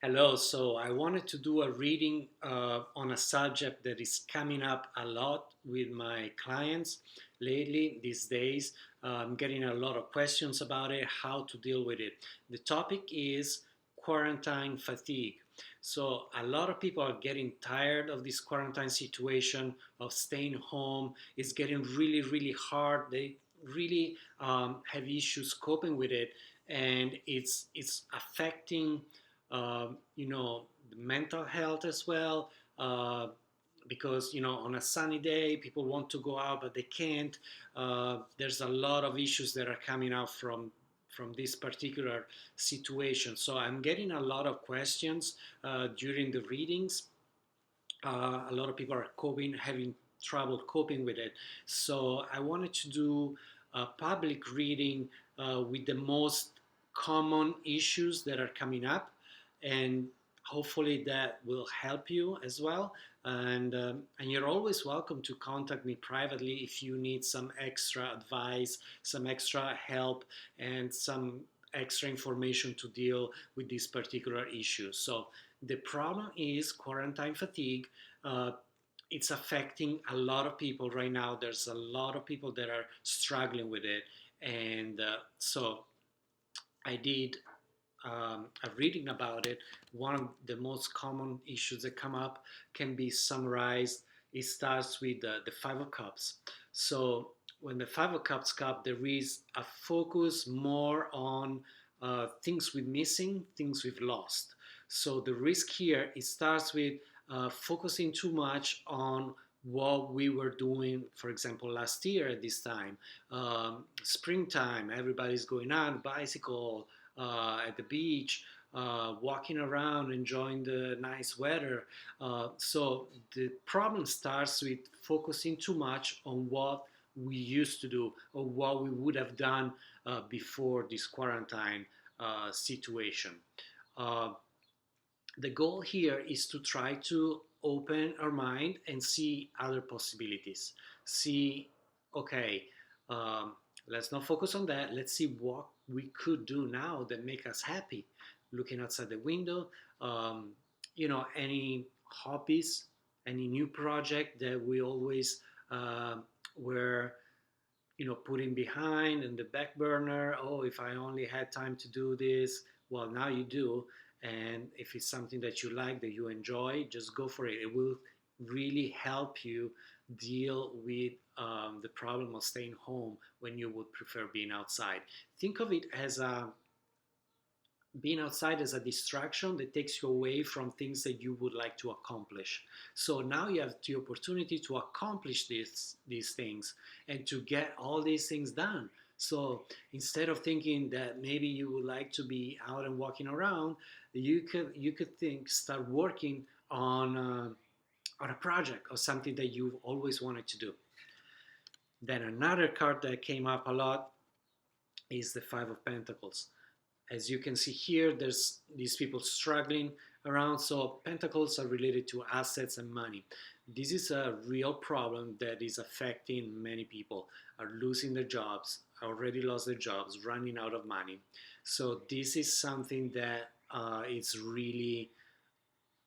Hello, so I wanted to do a reading on a subject that is coming up a lot with my clients lately, these days. I'm getting a lot of questions about it, how to deal with it. The topic is quarantine fatigue. So, a lot of people are getting tired of this quarantine situation, of staying home. It's getting really, really hard. They really have issues coping with it, and it's affecting the mental health as well. Because on a sunny day people want to go out but they can't. There's a lot of issues that are coming out from this particular situation, so I'm getting a lot of questions during the readings. A lot of people are having trouble coping with it, so I wanted to do a public reading with the most common issues that are coming up, and hopefully that will help you as well. And you're always welcome to contact me privately if you need some extra advice, some extra help, and some extra information to deal with this particular issue. So the problem is quarantine fatigue. uh, it's affecting a lot of people right now. There's a lot of people that are struggling with it, and so I did a reading about it. One of the most common issues that come up can be summarized. It starts with the Five of Cups. So when the Five of Cups come, there is a focus more on things we're missing, things we've lost. So the risk here, it starts with focusing too much on what we were doing, for example, last year at this time. Springtime, everybody's going on bicycle, at the beach, walking around, enjoying the nice weather. So the problem starts with focusing too much on what we used to do or what we would have done before this quarantine situation. Uh, the goal here is to try to open our mind and see other possibilities. See, okay, um, let's not focus on that. Let's see what we could do now that make us happy. Looking outside the window, um, any hobbies, any new project that we always uh, were putting behind in the back burner. Oh, if I only had time to do this. Well, now you do. And if it's something that you like, that you enjoy, just go for it. It will really help you deal with the problem of staying home when you would prefer being outside. Think of it as being outside as a distraction that takes you away from things that you would like to accomplish. So now you have the opportunity to accomplish these things and to get all these things done. So instead of thinking that maybe you would like to be out and walking around, you could start working on a project or something that you've always wanted to do. Then another card that came up a lot is the Five of Pentacles. As you can see here, there's these people struggling around. So pentacles are related to assets and money. This is a real problem that is affecting many people, are losing their jobs, already lost their jobs, running out of money. So this is something that is really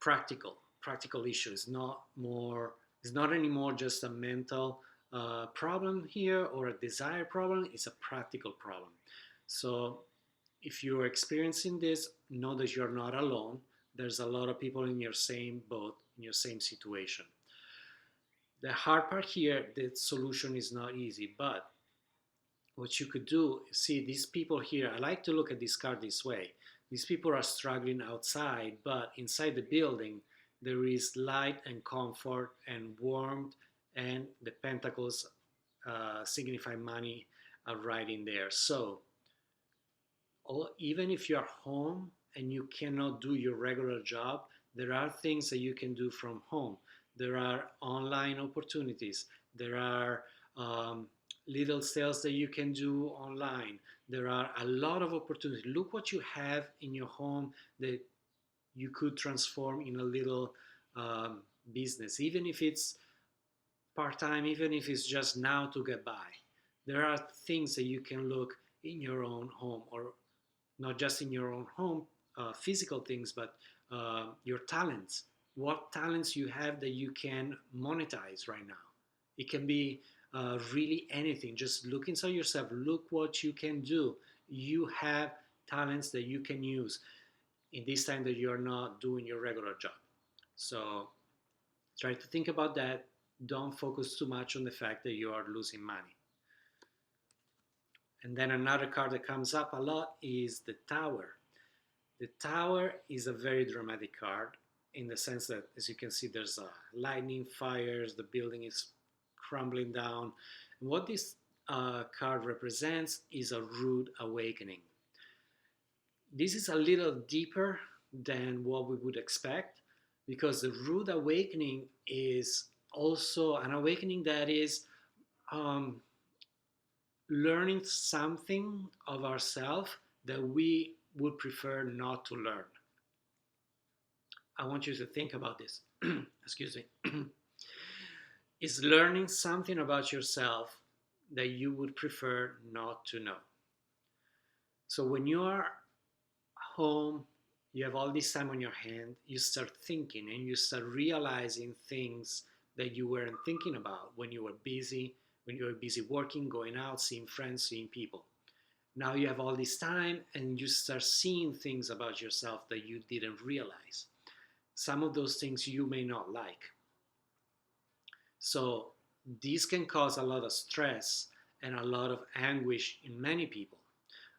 practical issue. It's not anymore just a mental problem here or a desire problem. It's a practical problem. So if you're experiencing this, know that you're not alone. There's a lot of people in your same boat, in your same situation. The hard part here, the solution is not easy, but what you could do, see these people here, I like to look at this card this way. These people are struggling outside, but inside the building, there is light and comfort and warmth, and the pentacles signify money are right in there. So even if you're home and you cannot do your regular job, there are things that you can do from home. There are online opportunities. There are little sales that you can do online. There are a lot of opportunities. Look what you have in your home that you could transform in a little um, business, even if it's part time, even if it's just now to get by. There are things that you can look in your own home, or not just in your own home, physical things, but your talents. What talents you have that you can monetize right now? It can be really anything. Just look inside yourself. Look what you can do. You have talents that you can use in this time that you're not doing your regular job. So try to think about that. Don't focus too much on the fact that you are losing money. And then another card that comes up a lot is the Tower. The Tower is a very dramatic card in the sense that, as you can see, there's lightning, fires, the building is crumbling down. And what this card represents is a rude awakening. This is a little deeper than what we would expect because the rude awakening is also an awakening that is um, learning something of ourselves that we would prefer not to learn. I want you to think about this. Excuse me. Is learning something about yourself that you would prefer not to know. So when you are home, you have all this time on your hand, you start thinking and you start realizing things that you weren't thinking about when you were busy, working, going out, seeing friends, seeing people. Now you have all this time and you start seeing things about yourself that you didn't realize. Some of those things you may not like. So this can cause a lot of stress and a lot of anguish in many people.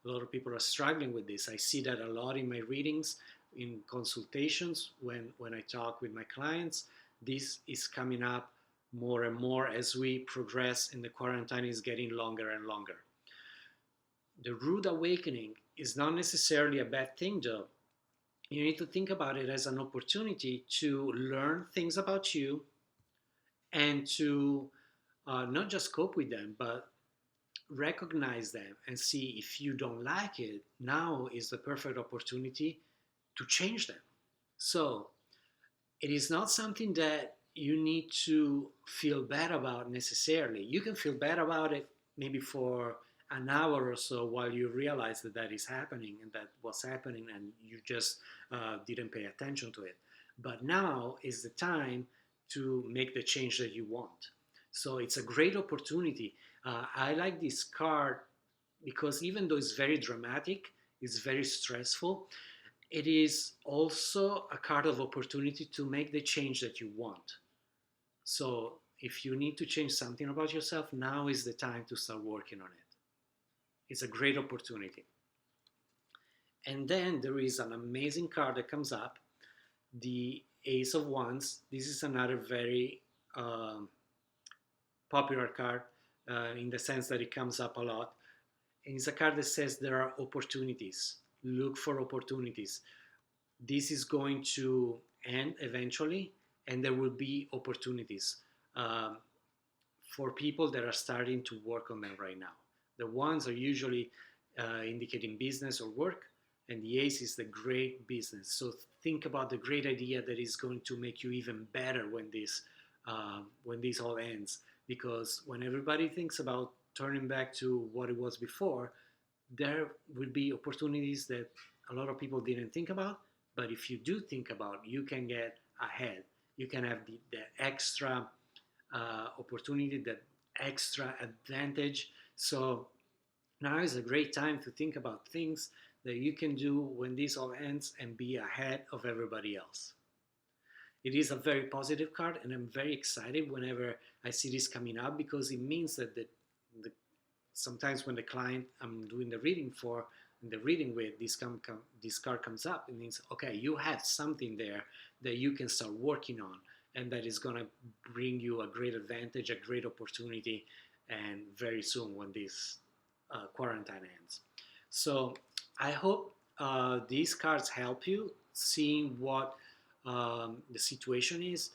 A lot of people are struggling with this. I see that a lot in my readings, in consultations, when I talk with my clients. This is coming up more and more as we progress and the quarantine is getting longer and longer. The rude awakening is not necessarily a bad thing, though. You need to think about it as an opportunity to learn things about you and to not just cope with them, but recognize them and see if you don't like it. Now is the perfect opportunity to change them. So it is not something that you need to feel bad about necessarily. You can feel bad about it maybe for an hour or so while you realize that that is happening and that was happening and you just didn't pay attention to it. But now is the time to make the change that you want. So it's a great opportunity. I like this card because even though it's very dramatic, it's very stressful, it is also a card of opportunity to make the change that you want. So if you need to change something about yourself, now is the time to start working on it. It's a great opportunity. And then there is an amazing card that comes up, the Ace of Wands. This is another very popular card in the sense that it comes up a lot. And it's a card that says there are opportunities. Look for opportunities. This is going to end eventually, and there will be opportunities for people that are starting to work on them right now. The ones are usually indicating business or work, and the ace is the great business. So think about the great idea that is going to make you even better when this all ends. Because when everybody thinks about turning back to what it was before, there will be opportunities that a lot of people didn't think about. But if you do think about, you can get ahead. You can have the extra opportunity, that extra advantage. So now is a great time to think about things that you can do when this all ends and be ahead of everybody else. It is a very positive card, and I'm very excited whenever I see this coming up because it means that sometimes when the client I'm doing the reading for and the reading with, this card comes up, it means, okay, you have something there that you can start working on, and that is going to bring you a great advantage, a great opportunity, and very soon when this quarantine ends. So I hope these cards help you seeing what the situation is,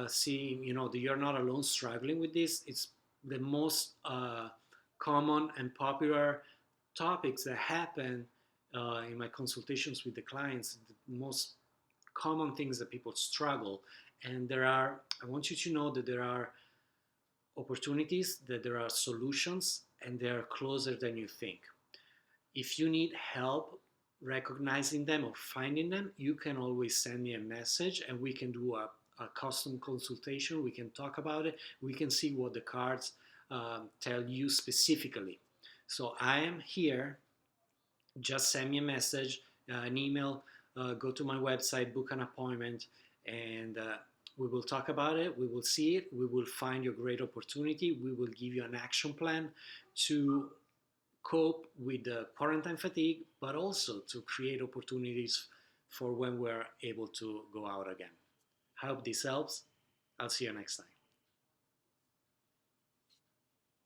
seeing, that you're not alone struggling with this. It's the most common and popular topics that happen in my consultations with the clients, the most common things that people struggle. And I want you to know that there are opportunities, that there are solutions, and they are closer than you think. If you need help recognizing them or finding them, you can always send me a message and we can do a custom consultation. We can talk about it. We can see what the cards tell you specifically. So I am here. Just send me a message, an email, go to my website, book an appointment, and we will talk about it. We will see it. We will find your great opportunity. We will give you an action plan to cope with the quarantine fatigue, but also to create opportunities for when we're able to go out again. I hope this helps. I'll see you next time.